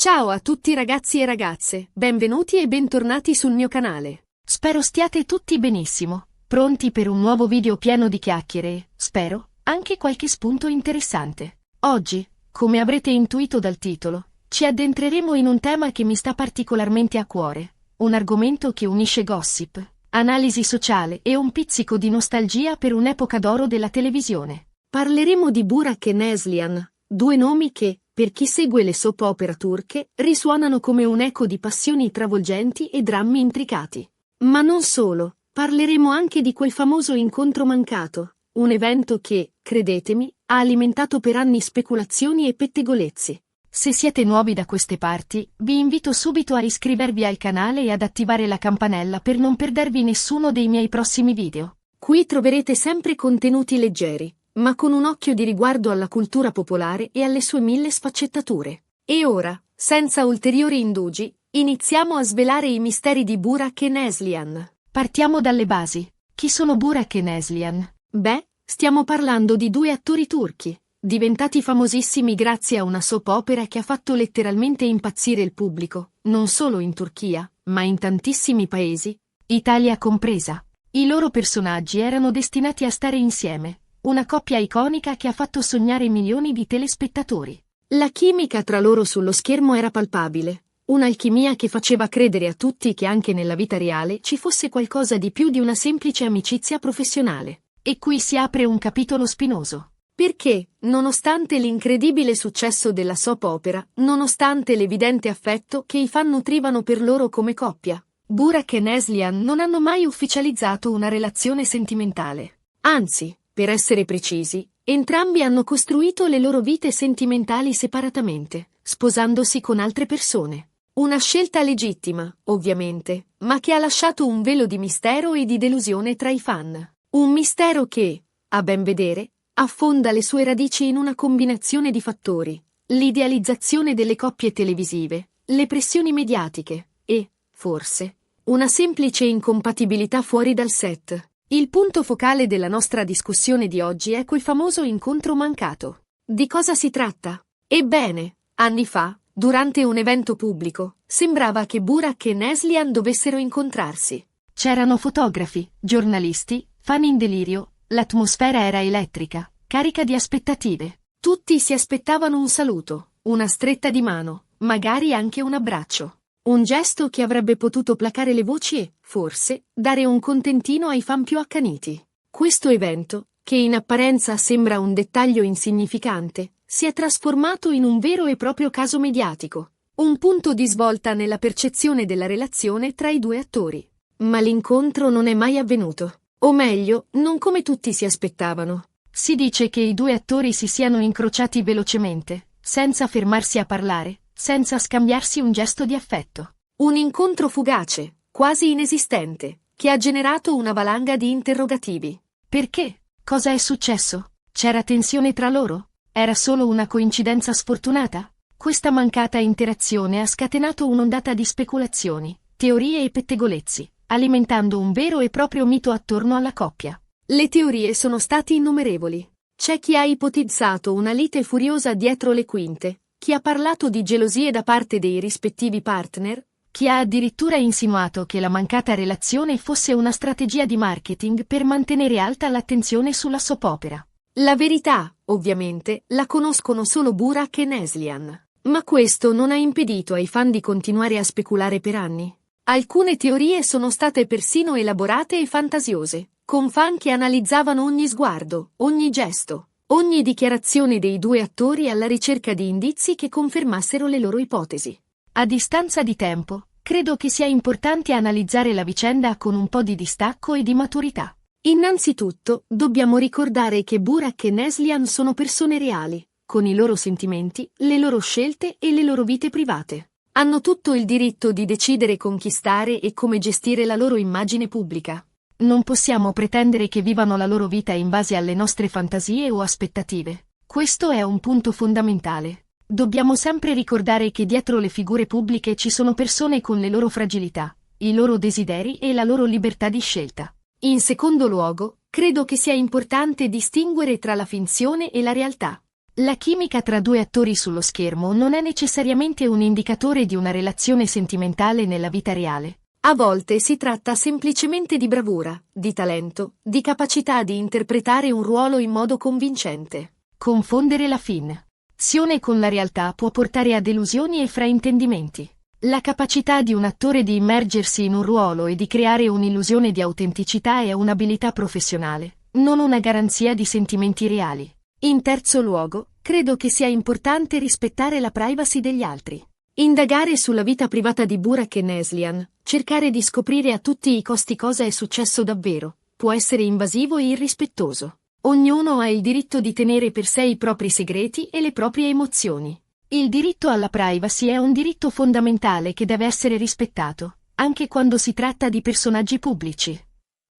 Ciao a tutti ragazzi e ragazze, benvenuti e bentornati sul mio canale. Spero stiate tutti benissimo, pronti per un nuovo video pieno di chiacchiere e, spero, anche qualche spunto interessante. Oggi, come avrete intuito dal titolo, ci addentreremo in un tema che mi sta particolarmente a cuore, un argomento che unisce gossip, analisi sociale e un pizzico di nostalgia per un'epoca d'oro della televisione. Parleremo di Burak e Neslihan, due nomi che, per chi segue le soap opera turche, risuonano come un eco di passioni travolgenti e drammi intricati. Ma non solo, parleremo anche di quel famoso incontro mancato, un evento che, credetemi, ha alimentato per anni speculazioni e pettegolezzi. Se siete nuovi da queste parti, vi invito subito a iscrivervi al canale e ad attivare la campanella per non perdervi nessuno dei miei prossimi video. Qui troverete sempre contenuti leggeri, ma con un occhio di riguardo alla cultura popolare e alle sue mille sfaccettature. E ora, senza ulteriori indugi, iniziamo a svelare i misteri di Burak e Neslihan. Partiamo dalle basi. Chi sono Burak e Neslihan? Beh, stiamo parlando di due attori turchi, diventati famosissimi grazie a una soap opera che ha fatto letteralmente impazzire il pubblico, non solo in Turchia, ma in tantissimi paesi, Italia compresa. I loro personaggi erano destinati a stare insieme. Una coppia iconica che ha fatto sognare milioni di telespettatori. La chimica tra loro sullo schermo era palpabile, un'alchimia che faceva credere a tutti che anche nella vita reale ci fosse qualcosa di più di una semplice amicizia professionale. E qui si apre un capitolo spinoso. Perché, nonostante l'incredibile successo della soap opera, nonostante l'evidente affetto che i fan nutrivano per loro come coppia, Burak e Neslihan non hanno mai ufficializzato una relazione sentimentale. Anzi, per essere precisi, entrambi hanno costruito le loro vite sentimentali separatamente, sposandosi con altre persone. Una scelta legittima, ovviamente, ma che ha lasciato un velo di mistero e di delusione tra i fan. Un mistero che, a ben vedere, affonda le sue radici in una combinazione di fattori: l'idealizzazione delle coppie televisive, le pressioni mediatiche e, forse, una semplice incompatibilità fuori dal set. Il punto focale della nostra discussione di oggi è quel famoso incontro mancato. Di cosa si tratta? Ebbene, anni fa, durante un evento pubblico, sembrava che Burak e Neslihan dovessero incontrarsi. C'erano fotografi, giornalisti, fan in delirio, l'atmosfera era elettrica, carica di aspettative. Tutti si aspettavano un saluto, una stretta di mano, magari anche un abbraccio. Un gesto che avrebbe potuto placare le voci e, forse, dare un contentino ai fan più accaniti. Questo evento, che in apparenza sembra un dettaglio insignificante, si è trasformato in un vero e proprio caso mediatico, un punto di svolta nella percezione della relazione tra i due attori. Ma l'incontro non è mai avvenuto, o meglio, non come tutti si aspettavano. Si dice che i due attori si siano incrociati velocemente, senza fermarsi a parlare, senza scambiarsi un gesto di affetto. Un incontro fugace, quasi inesistente, che ha generato una valanga di interrogativi. Perché? Cosa è successo? C'era tensione tra loro? Era solo una coincidenza sfortunata? Questa mancata interazione ha scatenato un'ondata di speculazioni, teorie e pettegolezzi, alimentando un vero e proprio mito attorno alla coppia. Le teorie sono state innumerevoli. C'è chi ha ipotizzato una lite furiosa dietro le quinte, chi ha parlato di gelosie da parte dei rispettivi partner, chi ha addirittura insinuato che la mancata relazione fosse una strategia di marketing per mantenere alta l'attenzione sulla soap opera. La verità, ovviamente, la conoscono solo Burak e Neslihan. Ma questo non ha impedito ai fan di continuare a speculare per anni. Alcune teorie sono state persino elaborate e fantasiose, con fan che analizzavano ogni sguardo, ogni gesto, ogni dichiarazione dei due attori alla ricerca di indizi che confermassero le loro ipotesi. A distanza di tempo, credo che sia importante analizzare la vicenda con un po' di distacco e di maturità. Innanzitutto, dobbiamo ricordare che Burak e Neslihan sono persone reali, con i loro sentimenti, le loro scelte e le loro vite private. Hanno tutto il diritto di decidere con chi stare e come gestire la loro immagine pubblica. Non possiamo pretendere che vivano la loro vita in base alle nostre fantasie o aspettative. Questo è un punto fondamentale. Dobbiamo sempre ricordare che dietro le figure pubbliche ci sono persone con le loro fragilità, i loro desideri e la loro libertà di scelta. In secondo luogo, credo che sia importante distinguere tra la finzione e la realtà. La chimica tra due attori sullo schermo non è necessariamente un indicatore di una relazione sentimentale nella vita reale. A volte si tratta semplicemente di bravura, di talento, di capacità di interpretare un ruolo in modo convincente. Confondere la finzione con la realtà può portare a delusioni e fraintendimenti. La capacità di un attore di immergersi in un ruolo e di creare un'illusione di autenticità è un'abilità professionale, non una garanzia di sentimenti reali. In terzo luogo, credo che sia importante rispettare la privacy degli altri. Indagare sulla vita privata di Burak e Neslihan, cercare di scoprire a tutti i costi cosa è successo davvero, può essere invasivo e irrispettoso. Ognuno ha il diritto di tenere per sé i propri segreti e le proprie emozioni. Il diritto alla privacy è un diritto fondamentale che deve essere rispettato, anche quando si tratta di personaggi pubblici.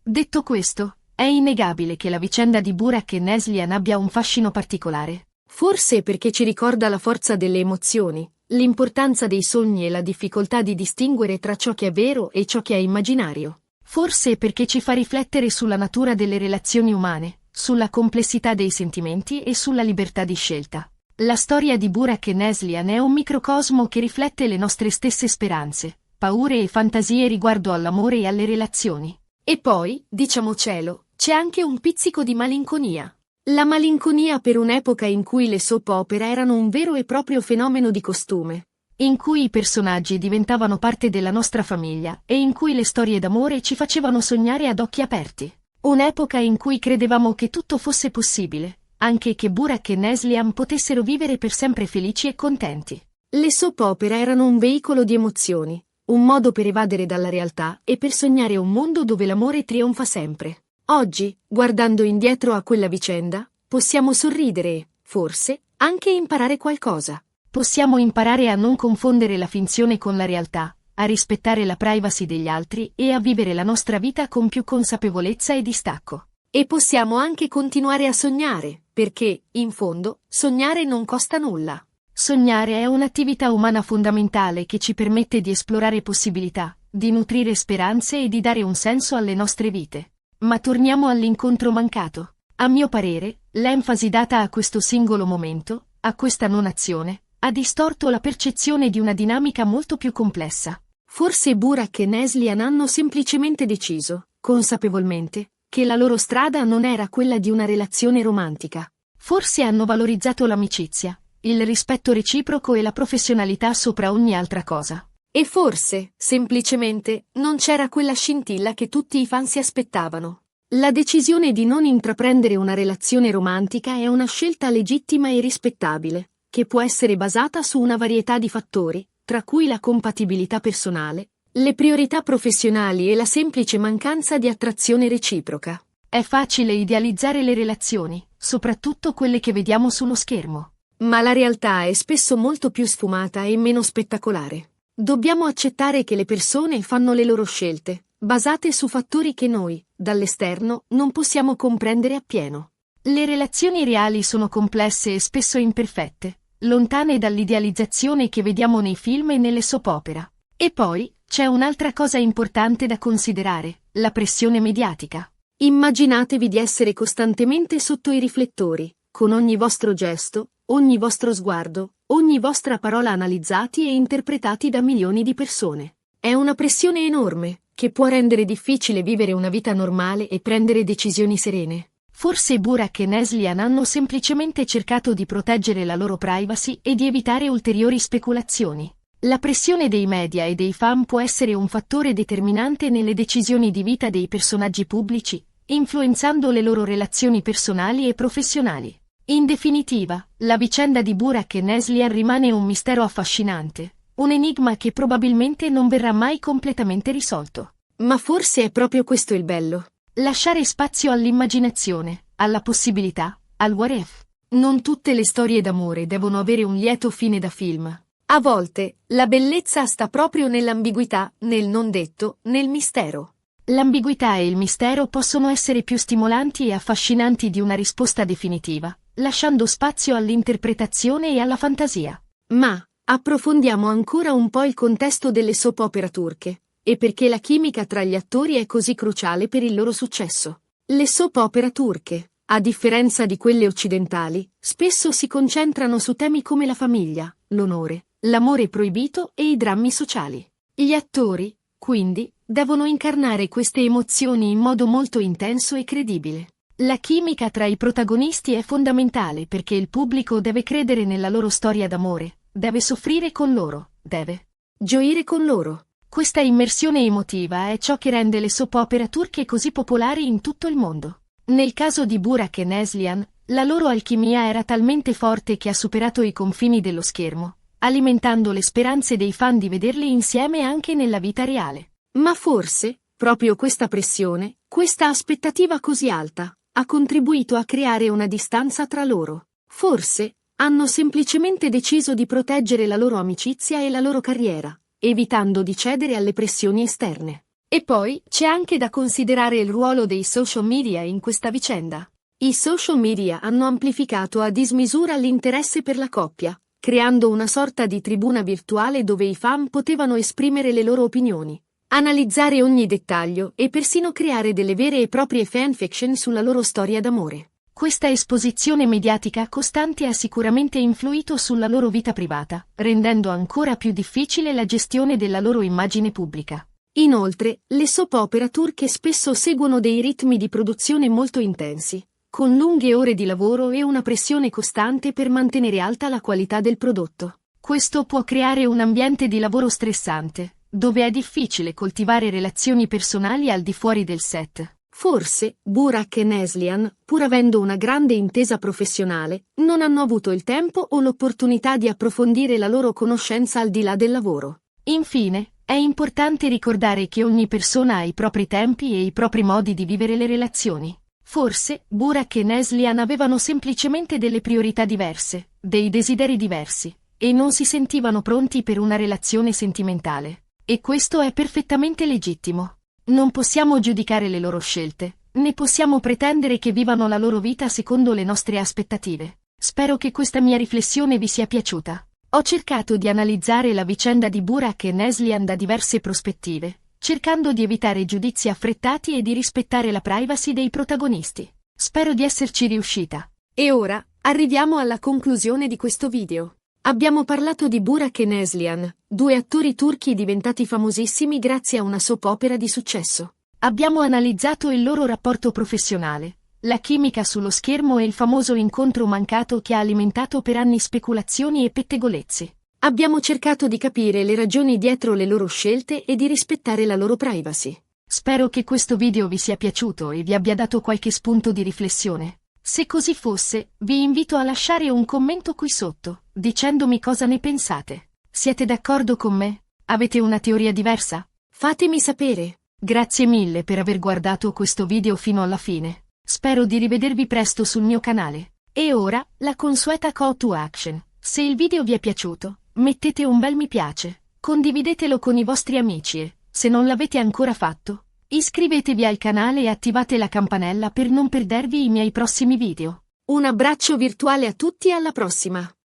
Detto questo, è innegabile che la vicenda di Burak e Neslihan abbia un fascino particolare. Forse perché ci ricorda la forza delle emozioni, l'importanza dei sogni e la difficoltà di distinguere tra ciò che è vero e ciò che è immaginario. Forse perché ci fa riflettere sulla natura delle relazioni umane, sulla complessità dei sentimenti e sulla libertà di scelta. La storia di Burak e Neslihan è un microcosmo che riflette le nostre stesse speranze, paure e fantasie riguardo all'amore e alle relazioni. E poi, diciamocelo, c'è anche un pizzico di malinconia. La malinconia per un'epoca in cui le soap opera erano un vero e proprio fenomeno di costume, in cui i personaggi diventavano parte della nostra famiglia e in cui le storie d'amore ci facevano sognare ad occhi aperti. Un'epoca in cui credevamo che tutto fosse possibile, anche che Burak e Neslihan potessero vivere per sempre felici e contenti. Le soap opera erano un veicolo di emozioni, un modo per evadere dalla realtà e per sognare un mondo dove l'amore trionfa sempre. Oggi, guardando indietro a quella vicenda, possiamo sorridere e, forse, anche imparare qualcosa. Possiamo imparare a non confondere la finzione con la realtà, a rispettare la privacy degli altri e a vivere la nostra vita con più consapevolezza e distacco. E possiamo anche continuare a sognare, perché, in fondo, sognare non costa nulla. Sognare è un'attività umana fondamentale che ci permette di esplorare possibilità, di nutrire speranze e di dare un senso alle nostre vite. Ma torniamo all'incontro mancato. A mio parere, l'enfasi data a questo singolo momento, a questa non azione, ha distorto la percezione di una dinamica molto più complessa. Forse Burak e Neslihan hanno semplicemente deciso, consapevolmente, che la loro strada non era quella di una relazione romantica. Forse hanno valorizzato l'amicizia, il rispetto reciproco e la professionalità sopra ogni altra cosa. E forse, semplicemente, non c'era quella scintilla che tutti i fan si aspettavano. La decisione di non intraprendere una relazione romantica è una scelta legittima e rispettabile, che può essere basata su una varietà di fattori, tra cui la compatibilità personale, le priorità professionali e la semplice mancanza di attrazione reciproca. È facile idealizzare le relazioni, soprattutto quelle che vediamo sullo schermo. Ma la realtà è spesso molto più sfumata e meno spettacolare. Dobbiamo accettare che le persone fanno le loro scelte, basate su fattori che noi, dall'esterno, non possiamo comprendere appieno. Le relazioni reali sono complesse e spesso imperfette, lontane dall'idealizzazione che vediamo nei film e nelle soap opera. E poi, c'è un'altra cosa importante da considerare, la pressione mediatica. Immaginatevi di essere costantemente sotto i riflettori, con ogni vostro gesto, ogni vostro sguardo, ogni vostra parola analizzati e interpretati da milioni di persone. È una pressione enorme, che può rendere difficile vivere una vita normale e prendere decisioni serene. Forse Burak e Neslihan hanno semplicemente cercato di proteggere la loro privacy e di evitare ulteriori speculazioni. La pressione dei media e dei fan può essere un fattore determinante nelle decisioni di vita dei personaggi pubblici, influenzando le loro relazioni personali e professionali. In definitiva, la vicenda di Burak e Neslihan rimane un mistero affascinante, un enigma che probabilmente non verrà mai completamente risolto. Ma forse è proprio questo il bello. Lasciare spazio all'immaginazione, alla possibilità, al what if. Non tutte le storie d'amore devono avere un lieto fine da film. A volte, la bellezza sta proprio nell'ambiguità, nel non detto, nel mistero. L'ambiguità e il mistero possono essere più stimolanti e affascinanti di una risposta definitiva, lasciando spazio all'interpretazione e alla fantasia. Ma, approfondiamo ancora un po' il contesto delle soap opera turche, e perché la chimica tra gli attori è così cruciale per il loro successo. Le soap opera turche, A differenza di quelle occidentali, spesso si concentrano su temi come la famiglia, l'onore, l'amore proibito e i drammi sociali. Gli attori, quindi, devono incarnare queste emozioni in modo molto intenso e credibile. La chimica tra i protagonisti è fondamentale perché il pubblico deve credere nella loro storia d'amore, deve soffrire con loro, deve gioire con loro. Questa immersione emotiva è ciò che rende le soap opera turche così popolari in tutto il mondo. Nel caso di Burak e Neslihan, la loro alchimia era talmente forte che ha superato i confini dello schermo, alimentando le speranze dei fan di vederli insieme anche nella vita reale. Ma forse, proprio questa pressione, questa aspettativa così alta, ha contribuito a creare una distanza tra loro. Forse, hanno semplicemente deciso di proteggere la loro amicizia e la loro carriera, evitando di cedere alle pressioni esterne. E poi, c'è anche da considerare il ruolo dei social media in questa vicenda. I social media hanno amplificato a dismisura l'interesse per la coppia, creando una sorta di tribuna virtuale dove i fan potevano esprimere le loro opinioni, analizzare ogni dettaglio e persino creare delle vere e proprie fanfiction sulla loro storia d'amore. Questa esposizione mediatica costante ha sicuramente influito sulla loro vita privata, rendendo ancora più difficile la gestione della loro immagine pubblica. Inoltre, le soap opera turche spesso seguono dei ritmi di produzione molto intensi, con lunghe ore di lavoro e una pressione costante per mantenere alta la qualità del prodotto. Questo può creare un ambiente di lavoro stressante, dove è difficile coltivare relazioni personali al di fuori del set. Forse, Burak e Neslihan, pur avendo una grande intesa professionale, non hanno avuto il tempo o l'opportunità di approfondire la loro conoscenza al di là del lavoro. Infine, è importante ricordare che ogni persona ha i propri tempi e i propri modi di vivere le relazioni. Forse, Burak e Neslihan avevano semplicemente delle priorità diverse, dei desideri diversi, e non si sentivano pronti per una relazione sentimentale. E questo è perfettamente legittimo. Non possiamo giudicare le loro scelte, né possiamo pretendere che vivano la loro vita secondo le nostre aspettative. Spero che questa mia riflessione vi sia piaciuta. Ho cercato di analizzare la vicenda di Burak e Neslihan da diverse prospettive, cercando di evitare giudizi affrettati e di rispettare la privacy dei protagonisti. Spero di esserci riuscita. E ora, arriviamo alla conclusione di questo video. Abbiamo parlato di Burak e Neslihan, due attori turchi diventati famosissimi grazie a una soap opera di successo. Abbiamo analizzato il loro rapporto professionale, la chimica sullo schermo e il famoso incontro mancato che ha alimentato per anni speculazioni e pettegolezzi. Abbiamo cercato di capire le ragioni dietro le loro scelte e di rispettare la loro privacy. Spero che questo video vi sia piaciuto e vi abbia dato qualche spunto di riflessione. Se così fosse, vi invito a lasciare un commento qui sotto, dicendomi cosa ne pensate. Siete d'accordo con me? Avete una teoria diversa? Fatemi sapere. Grazie mille per aver guardato questo video fino alla fine. Spero di rivedervi presto sul mio canale. E ora, la consueta call to action. Se il video vi è piaciuto, mettete un bel mi piace, condividetelo con i vostri amici e, se non l'avete ancora fatto, iscrivetevi al canale e attivate la campanella per non perdervi i miei prossimi video. Un abbraccio virtuale a tutti e alla prossima!